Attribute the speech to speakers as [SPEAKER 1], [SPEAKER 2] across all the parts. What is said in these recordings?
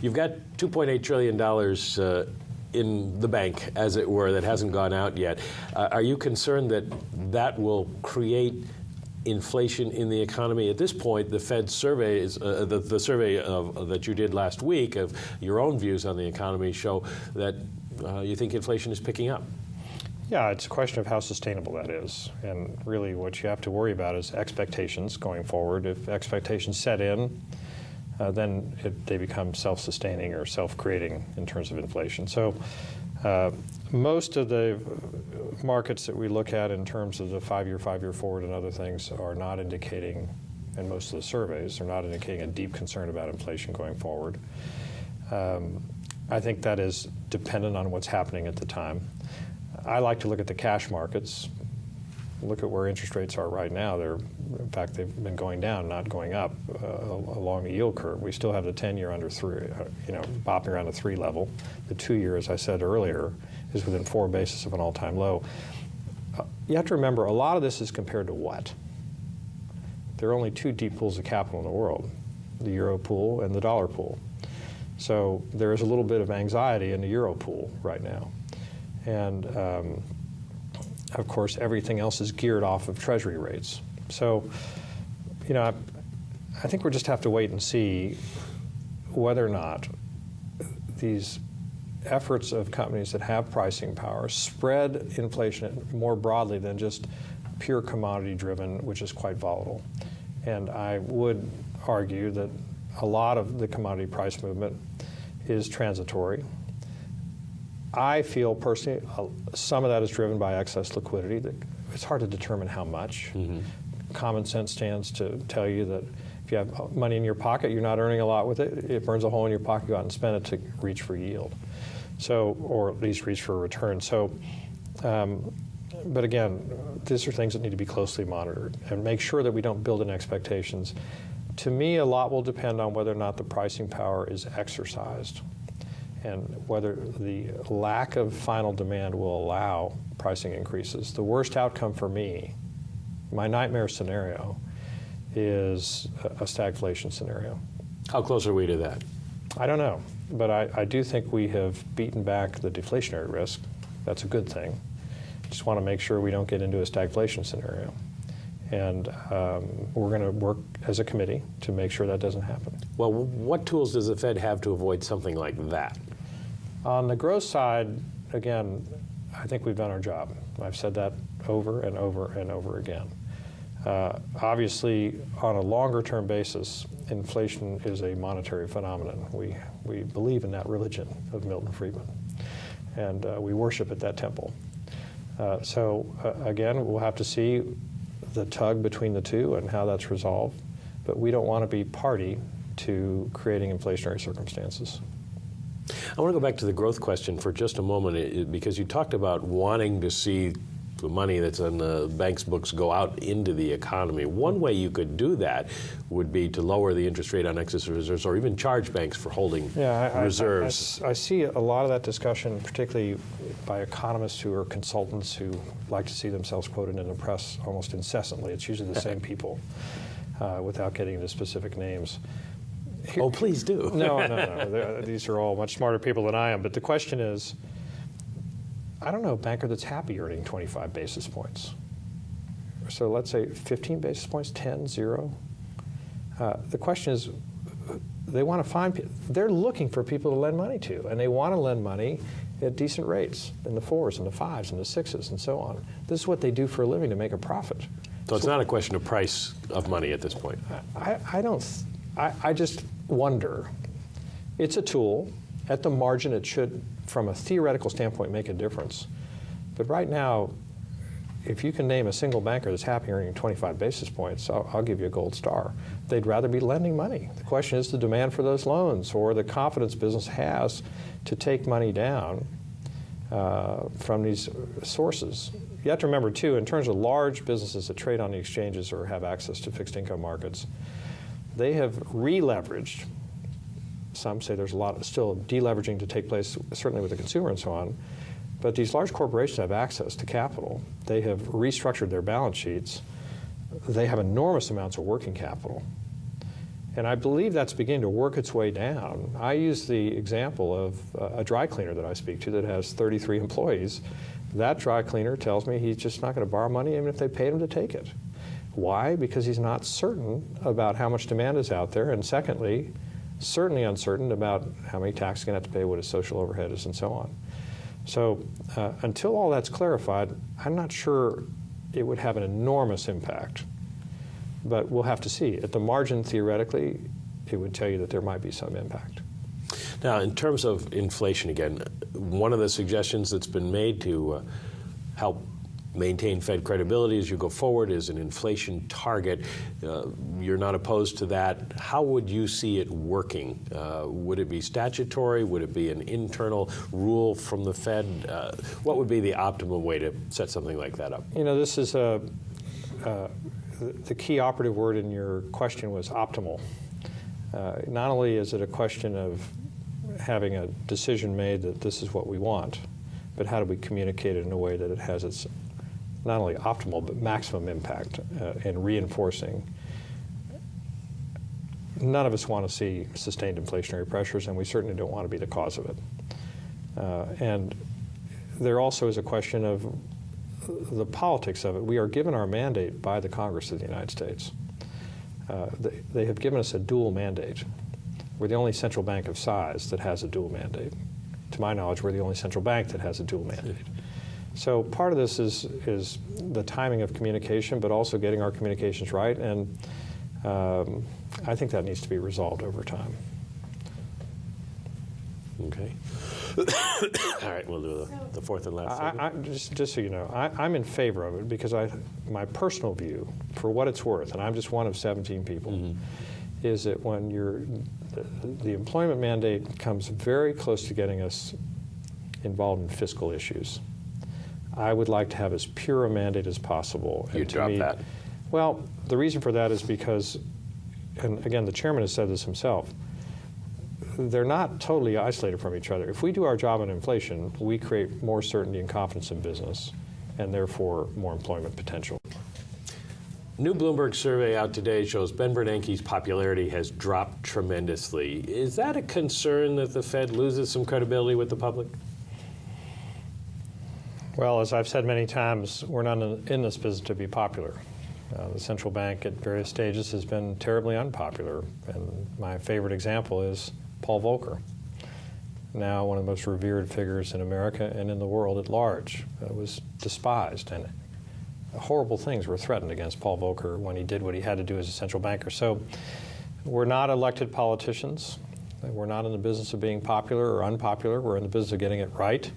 [SPEAKER 1] You've got $2.8 trillion in the bank, as it were, that hasn't gone out yet. Are you concerned that that will create inflation in the economy? At this point, the Fed survey is the survey that you did last week of your own views on the economy show that you think inflation is picking up.
[SPEAKER 2] Yeah, it's a question of how sustainable that is. And really what you have to worry about is expectations going forward. If expectations set in, then they become self-sustaining or self-creating in terms of inflation. So most of the markets that we look at in terms of the five-year forward and other things are not indicating, and most of the surveys are not indicating a deep concern about inflation going forward. I think that is dependent on what's happening at the time. I like to look at the cash markets, look at where interest rates are right now. In fact, they've been going down, not going up along the yield curve. We still have the 10-year under 3, bopping around the 3 level. The 2-year, as I said earlier, is within 4 basis of an all-time low. You have to remember, a lot of this is compared to what? There are only 2 deep pools of capital in the world, the euro pool and the dollar pool. So there is a little bit of anxiety in the euro pool right now. And of course, everything else is geared off of Treasury rates. So, I think we'll just have to wait and see whether or not these efforts of companies that have pricing power spread inflation more broadly than just pure commodity-driven, which is quite volatile. And I would argue that a lot of the commodity price movement is transitory. I feel personally some of that is driven by excess liquidity. It's hard to determine how much. Mm-hmm. Common sense stands to tell you that if you have money in your pocket, you're not earning a lot with it. It burns a hole in your pocket, go out and spend it to reach for yield. So, or at least reach for a return. So, but again, these are things that need to be closely monitored and make sure that we don't build in expectations. To me, a lot will depend on whether or not the pricing power is exercised and whether the lack of final demand will allow pricing increases. The worst outcome for me, my nightmare scenario, is a stagflation scenario.
[SPEAKER 1] How close are we to that?
[SPEAKER 2] I don't know, but I do think we have beaten back the deflationary risk. That's a good thing. Just want to make sure we don't get into a stagflation scenario. And we're going to work as a committee to make sure that doesn't happen.
[SPEAKER 1] Well, what tools does the Fed have to avoid something like that?
[SPEAKER 2] On the growth side, again, I think we've done our job. I've said that over and over and over again. Obviously, on a longer-term basis, inflation is a monetary phenomenon. We believe in that religion of Milton Friedman, and we worship at that temple. Again, we'll have to see the tug between the two and how that's resolved, but we don't want to be party to creating inflationary circumstances.
[SPEAKER 1] I want to go back to the growth question for just a moment, because you talked about wanting to see the money that's on the bank's books go out into the economy. One way you could do that would be to lower the interest rate on excess reserves, or even charge banks for holding reserves.
[SPEAKER 2] I see a lot of that discussion, particularly by economists who are consultants who like to see themselves quoted in the press almost incessantly. It's usually the same people, without getting into specific names.
[SPEAKER 1] Oh, please do.
[SPEAKER 2] No. These are all much smarter people than I am. But the question is, I don't know a banker that's happy earning 25 basis points. So let's say 15 basis points, 10, 0. The question is, they want to find people. They're looking for people to lend money to, and they want to lend money at decent rates, in the 4s and the 5s and the 6s and so on. This is what they do for a living to make a profit.
[SPEAKER 1] So it's not a question of price of money at this point.
[SPEAKER 2] I just wonder. It's a tool. At the margin, it should, from a theoretical standpoint, make a difference. But right now, if you can name a single banker that's happy earning 25 basis points, I'll give you a gold star. They'd rather be lending money. The question is the demand for those loans, or the confidence business has to take money down from these sources. You have to remember, too, in terms of large businesses that trade on the exchanges or have access to fixed income markets, they have re-leveraged. Some say there's a lot still deleveraging to take place, certainly with the consumer and so on. But these large corporations have access to capital. They have restructured their balance sheets. They have enormous amounts of working capital. And I believe that's beginning to work its way down. I use the example of a dry cleaner that I speak to that has 33 employees. That dry cleaner tells me he's just not going to borrow money even if they paid him to take it. Why? Because he's not certain about how much demand is out there, and secondly, certainly uncertain about how many taxes he's going to have to pay, what his social overhead is, and so on. So until all that's clarified, I'm not sure it would have an enormous impact. But we'll have to see. At the margin, theoretically, it would tell you that there might be some impact.
[SPEAKER 1] Now, in terms of inflation, again, one of the suggestions that's been made to help maintain Fed credibility as you go forward is an inflation target. You're not opposed to that. How would you see it working? Would it be statutory? Would it be an internal rule from the Fed? What would be the optimum way to set something like that up?
[SPEAKER 2] You know, this is the key operative word in your question was optimal. Not only is it a question of having a decision made that this is what we want, but how do we communicate it in a way that it has its not only optimal but maximum impact in reinforcing. None of us want to see sustained inflationary pressures, and we certainly don't want to be the cause of it. And there also is a question of the politics of it. We are given our mandate by the Congress of the United States. They have given us a dual mandate. We're the only central bank of size that has a dual mandate. To my knowledge, we're the only central bank that has a dual mandate. So part of this is the timing of communication, but also getting our communications right, and I think that needs to be resolved over time.
[SPEAKER 1] Okay. All right, we'll do the fourth and last segment.
[SPEAKER 2] Just so you know, I'm in favor of it because my personal view, for what it's worth, and I'm just one of 17 people, is that when the employment mandate comes very close to getting us involved in fiscal issues, I would like to have as pure a mandate as possible.
[SPEAKER 1] You drop that?
[SPEAKER 2] Well, the reason for that is because, and again, the chairman has said this himself, they're not totally isolated from each other. If we do our job on inflation, we create more certainty and confidence in business, and therefore more employment potential.
[SPEAKER 1] New Bloomberg survey out today shows Ben Bernanke's popularity has dropped tremendously. Is that a concern that the Fed loses some credibility with the public?
[SPEAKER 2] Well, as I've said many times, we're not in this business to be popular. The central bank at various stages has been terribly unpopular, and my favorite example is Paul Volcker, now one of the most revered figures in America and in the world at large. Was despised, and horrible things were threatened against Paul Volcker when he did what he had to do as a central banker. So we're not elected politicians. We're not in the business of being popular or unpopular. We're in the business of getting it right.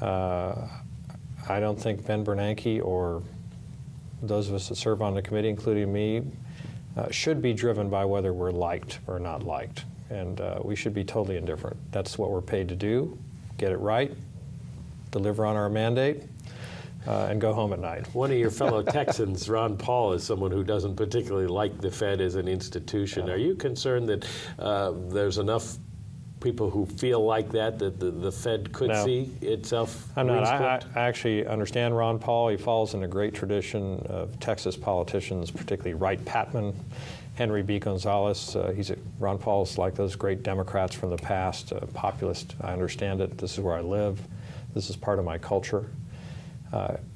[SPEAKER 2] I don't think Ben Bernanke or those of us that serve on the committee, including me, should be driven by whether we're liked or not liked. And we should be totally indifferent. That's what we're paid to do, get it right, deliver on our mandate, and go home at night. One
[SPEAKER 1] of your fellow Texans, Ron Paul, is someone who doesn't particularly like the Fed as an institution. Are you concerned that there's enough people who feel like that the Fed could see itself?
[SPEAKER 2] I'm not. I actually understand Ron Paul. He falls in a great tradition of Texas politicians, particularly Wright Patman, Henry B. Gonzalez. Ron Paul's like those great Democrats from the past, populist. I understand it. This is where I live. This is part of my culture.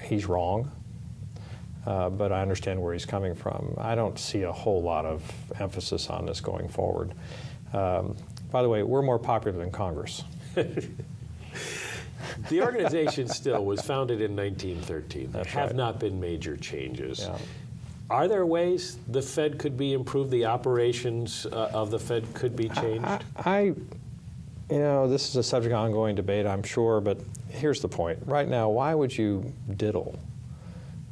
[SPEAKER 2] He's wrong, but I understand where he's coming from. I don't see a whole lot of emphasis on this going forward. By the way, we're more popular than Congress.
[SPEAKER 1] The organization still was founded in 1913. There have
[SPEAKER 2] right.
[SPEAKER 1] not been major changes.
[SPEAKER 2] Yeah.
[SPEAKER 1] Are there ways the Fed could be improved, the operations of the Fed could be changed?
[SPEAKER 2] This is a subject of ongoing debate, I'm sure, but here's the point. Right now, why would you diddle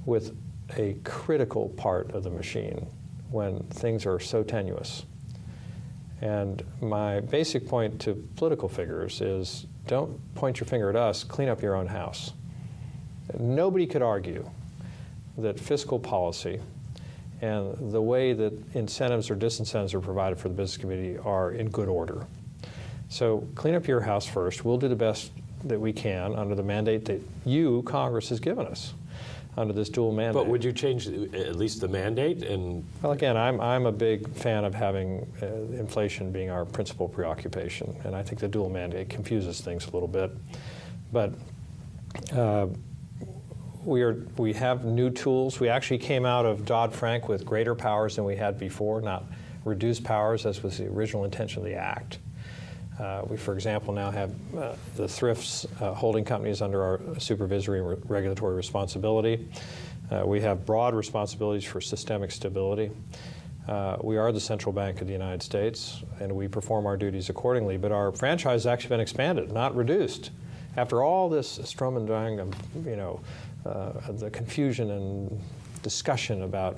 [SPEAKER 2] with a critical part of the machine when things are so tenuous? And my basic point to political figures is don't point your finger at us, clean up your own house. Nobody could argue that fiscal policy and the way that incentives or disincentives are provided for the business community are in good order. So clean up your house first. We'll do the best that we can under the mandate that you, Congress, has given us. under this dual mandate.
[SPEAKER 1] But would you change at least the mandate?
[SPEAKER 2] Well, again, I'm a big fan of having inflation being our principal preoccupation, and I think the dual mandate confuses things a little bit. But we have new tools. We actually came out of Dodd-Frank with greater powers than we had before, not reduced powers as was the original intention of the Act. We, for example, now have the thrifts holding companies under our supervisory and regulatory responsibility. We have broad responsibilities for systemic stability. We are the central bank of the United States, and we perform our duties accordingly. But our franchise has actually been expanded, not reduced. After all this strum and drang of, the confusion and discussion about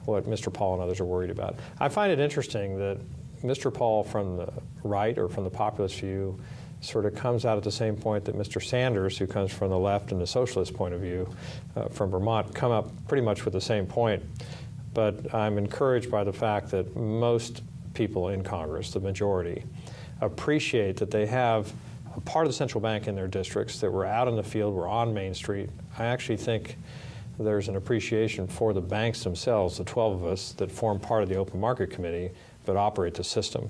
[SPEAKER 2] what Mr. Paul and others are worried about, I find it interesting that Mr. Paul from the right or from the populist view sort of comes out at the same point that Mr. Sanders, who comes from the left and the socialist point of view from Vermont, come up pretty much with the same point. But I'm encouraged by the fact that most people in Congress, the majority, appreciate that they have a part of the central bank in their districts, that we're out in the field, we're on Main Street. I actually think there's an appreciation for the banks themselves, the 12 of us that form part of the Open Market Committee, but operate the system.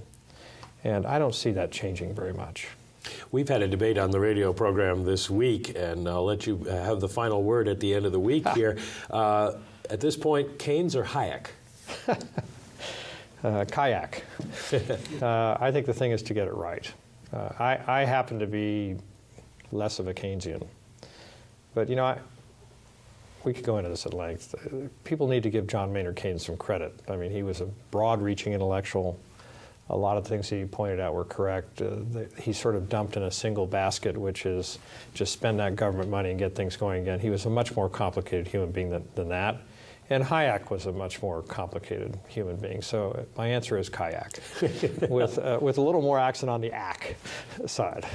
[SPEAKER 2] And I don't see that changing very much.
[SPEAKER 1] We've had a debate on the radio program this week, and I'll let you have the final word at the end of the week here. At this point, Keynes or Hayek?
[SPEAKER 2] Kayak. I think the thing is to get it right. I happen to be less of a Keynesian. But, we could go into this at length. People need to give John Maynard Keynes some credit. I mean, he was a broad-reaching intellectual. A lot of things he pointed out were correct. He sort of dumped in a single basket, which is just spend that government money and get things going again. He was a much more complicated human being than that. And Hayek was a much more complicated human being. So my answer is Kayak, with a little more accent on the ack side.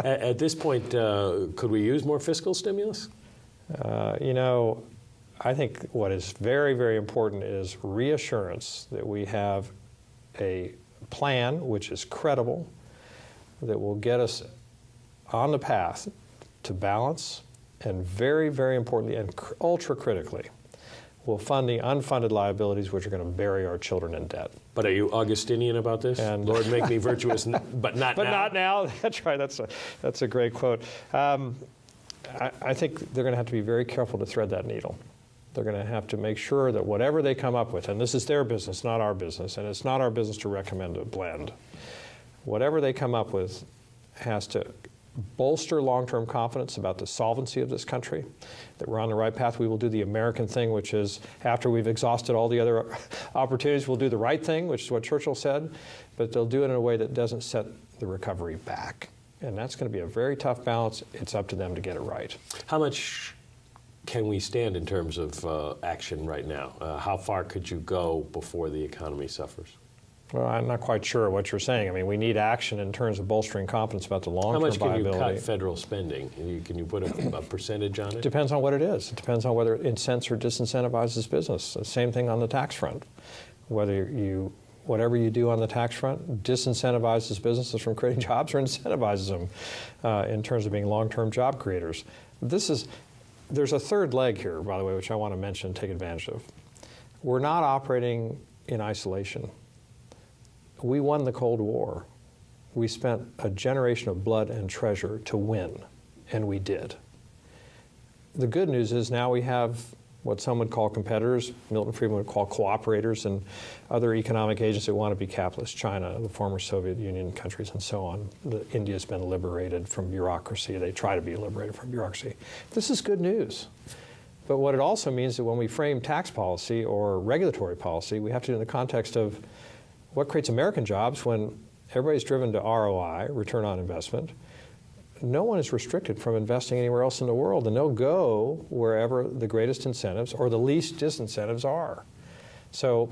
[SPEAKER 1] At this point, could we use more fiscal stimulus?
[SPEAKER 2] I think what is very, very important is reassurance that we have a plan which is credible, that will get us on the path to balance, and very, very importantly and ultra critically, will fund the unfunded liabilities which are going to bury our children in debt.
[SPEAKER 1] But are you Augustinian about this?
[SPEAKER 2] And
[SPEAKER 1] Lord, make me virtuous, but not now.
[SPEAKER 2] But not now. That's right. That's a great quote. I think they're going to have to be very careful to thread that needle. They're going to have to make sure that whatever they come up with, and this is their business, not our business, and it's not our business to recommend a blend, whatever they come up with has to bolster long-term confidence about the solvency of this country, that we're on the right path. We will do the American thing, which is after we've exhausted all the other opportunities, we'll do the right thing, which is what Churchill said, but they'll do it in a way that doesn't set the recovery back. And that's going to be a very tough balance. It's up to them to get it right.
[SPEAKER 1] How much can we stand in terms of action right now? How far could you go before the economy suffers?
[SPEAKER 2] Well, I'm not quite sure what you're saying. I mean, we need action in terms of bolstering confidence about the long-term viability.
[SPEAKER 1] How much can you cut federal spending? Can you put a percentage on it?
[SPEAKER 2] Depends on what it is. It depends on whether it incents or disincentivizes business. The same thing on the tax front. Whatever you do on the tax front disincentivizes businesses from creating jobs or incentivizes them in terms of being long-term job creators. There's a third leg here, by the way, which I want to mention and take advantage of. We're not operating in isolation. We won the Cold War. We spent a generation of blood and treasure to win, and we did. The good news is now we have what some would call competitors, Milton Friedman would call cooperators, and other economic agents that want to be capitalist, China, the former Soviet Union countries, and so on. India's been liberated from bureaucracy. They try to be liberated from bureaucracy. This is good news. But what it also means that when we frame tax policy or regulatory policy, we have to do it in the context of what creates American jobs when everybody's driven to ROI, return on investment. No one is restricted from investing anywhere else in the world, and they'll go wherever the greatest incentives or the least disincentives are. So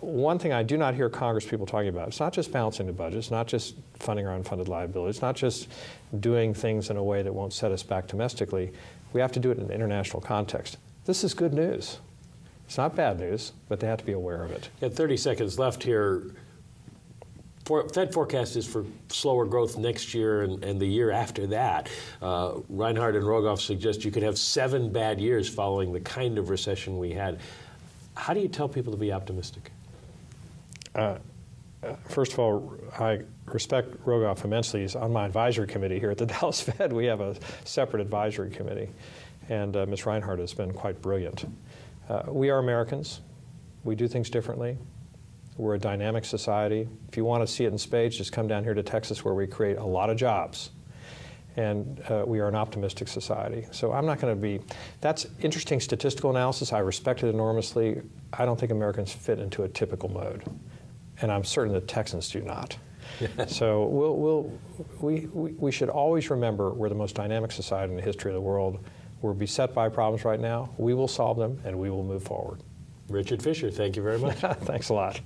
[SPEAKER 2] one thing I do not hear Congress people talking about, it's not just balancing the budget, it's not just funding our unfunded liabilities, it's not just doing things in a way that won't set us back domestically. We have to do it in an international context. This is good news. It's not bad news, but they have to be aware of it.
[SPEAKER 1] You have 30 seconds left here. Fed forecast is for slower growth next year and the year after that. Reinhardt and Rogoff suggest you could have 7 bad years following the kind of recession we had. How do you tell people to be optimistic?
[SPEAKER 2] First of all, I respect Rogoff immensely. He's on my advisory committee here at the Dallas Fed. We have a separate advisory committee, and Ms. Reinhardt has been quite brilliant. We are Americans. We do things differently. We're a dynamic society. If you want to see it in spades, just come down here to Texas, where we create a lot of jobs. And we are an optimistic society. So I'm not going to be, that's interesting statistical analysis. I respect it enormously. I don't think Americans fit into a typical mode. And I'm certain that Texans do not. So we should always remember we're the most dynamic society in the history of the world. We're beset by problems right now. We will solve them, and we will move forward.
[SPEAKER 1] Richard Fisher, thank you very much.
[SPEAKER 2] Thanks a lot.